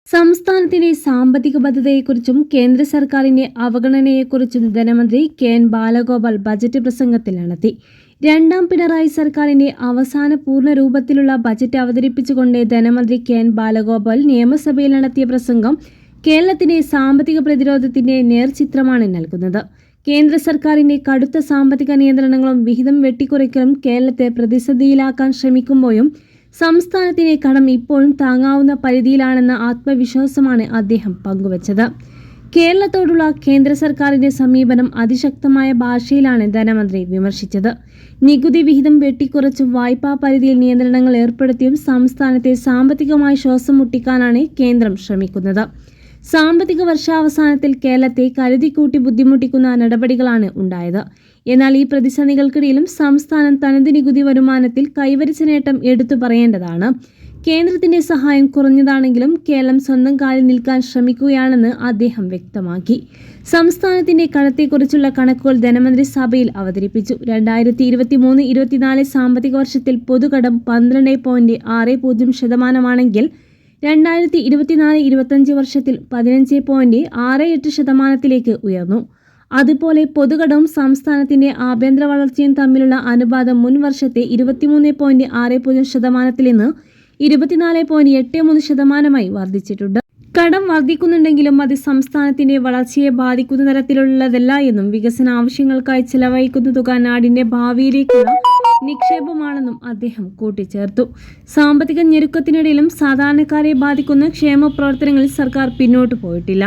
സംസ്ഥാനത്തിന്റെ സാമ്പത്തിക ബദ്ധതയെക്കുറിച്ചും കേന്ദ്ര സർക്കാരിന്റെ അവഗണനയെക്കുറിച്ചും ധനമന്ത്രി കെ.എൻ. ബാലഗോപാൽ ബജറ്റ് പ്രസംഗത്തിൽ നടത്തി. രണ്ടാം പിണറായി സർക്കാരിന്റെ അവസാന പൂർണ്ണ രൂപത്തിലുള്ള ബജറ്റ് അവതരിപ്പിച്ചുകൊണ്ട് ധനമന്ത്രി കെ.എൻ. ബാലഗോപാൽ നിയമസഭയിൽ നടത്തിയ പ്രസംഗം കേരളത്തിന്റെ സാമ്പത്തിക പ്രതിരോധത്തിന്റെ നേർചിത്രമാണ് നൽകുന്നത്. കേന്ദ്ര സർക്കാരിന്റെ കടുത്ത സാമ്പത്തിക നിയന്ത്രണങ്ങളും വിഹിതം വെട്ടിക്കുറയ്ക്കലും കേരളത്തെ പ്രതിസന്ധിയിലാക്കാൻ ശ്രമിക്കുമ്പോഴും സംസ്ഥാനത്തിന്റെ കടം ഇപ്പോഴും താങ്ങാവുന്ന പരിധിയിലാണെന്ന ആത്മവിശ്വാസമാണ് അദ്ദേഹം പങ്കുവച്ചത്. കേരളത്തോടുള്ള കേന്ദ്ര സർക്കാരിന്റെ സമീപനം അതിശക്തമായ ഭാഷയിലാണ് ധനമന്ത്രി വിമർശിച്ചത്. നികുതി വിഹിതം വെട്ടിക്കുറച്ചും വായ്പാ പരിധിയിൽ നിയന്ത്രണങ്ങൾ ഏർപ്പെടുത്തിയും സംസ്ഥാനത്തെ സാമ്പത്തികമായി ശ്വാസം മുട്ടിക്കാനാണ് കേന്ദ്രം ശ്രമിക്കുന്നത്. സാമ്പത്തിക വർഷാവസാനത്തിൽ കേരളത്തെ കരുതിക്കൂട്ടി ബുദ്ധിമുട്ടിക്കുന്ന നടപടികളാണ് ഉണ്ടായത്. എന്നാൽ ഈ പ്രതിസന്ധികൾക്കിടയിലും സംസ്ഥാനം തനത് നികുതി വരുമാനത്തിൽ കൈവരിച്ച നേട്ടം എടുത്തു പറയേണ്ടതാണ്. കേന്ദ്രത്തിന്റെ സഹായം കുറഞ്ഞതാണെങ്കിലും കേരളം സ്വന്തം കാലിൽ നിൽക്കാൻ ശ്രമിക്കുകയാണെന്ന് അദ്ദേഹം വ്യക്തമാക്കി. സംസ്ഥാനത്തിന്റെ കടത്തെക്കുറിച്ചുള്ള കണക്കുകൾ ധനമന്ത്രി സഭയിൽ അവതരിപ്പിച്ചു. 2023-24 സാമ്പത്തിക വർഷത്തിൽ പൊതുകടം 12.60% 2024-25 വർഷത്തിൽ 15.68% ഉയർന്നു. അതുപോലെ പൊതുകടവും സംസ്ഥാനത്തിന്റെ ആഭ്യന്തര വളർച്ചയും തമ്മിലുള്ള അനുപാതം മുൻ വർഷത്തെ 23.60% നിന്ന് 24.83% വർദ്ധിച്ചിട്ടുണ്ട്. കടം വർദ്ധിക്കുന്നുണ്ടെങ്കിലും അത് സംസ്ഥാനത്തിന്റെ വളർച്ചയെ ബാധിക്കുന്ന തരത്തിലുള്ളതല്ല എന്നും വികസന ആവശ്യങ്ങൾക്കായി ചെലവഴിക്കുന്ന തുക നാടിന്റെ ഭാവിയിലേക്കുള്ള നിക്ഷേപമാണെന്നും അദ്ദേഹം കൂട്ടിച്ചേർത്തു. സാമ്പത്തിക ഞെരുക്കത്തിനിടയിലും സാധാരണക്കാരെ ബാധിക്കുന്ന ക്ഷേമ പ്രവർത്തനങ്ങളിൽ സർക്കാർ പിന്നോട്ടു പോയിട്ടില്ല.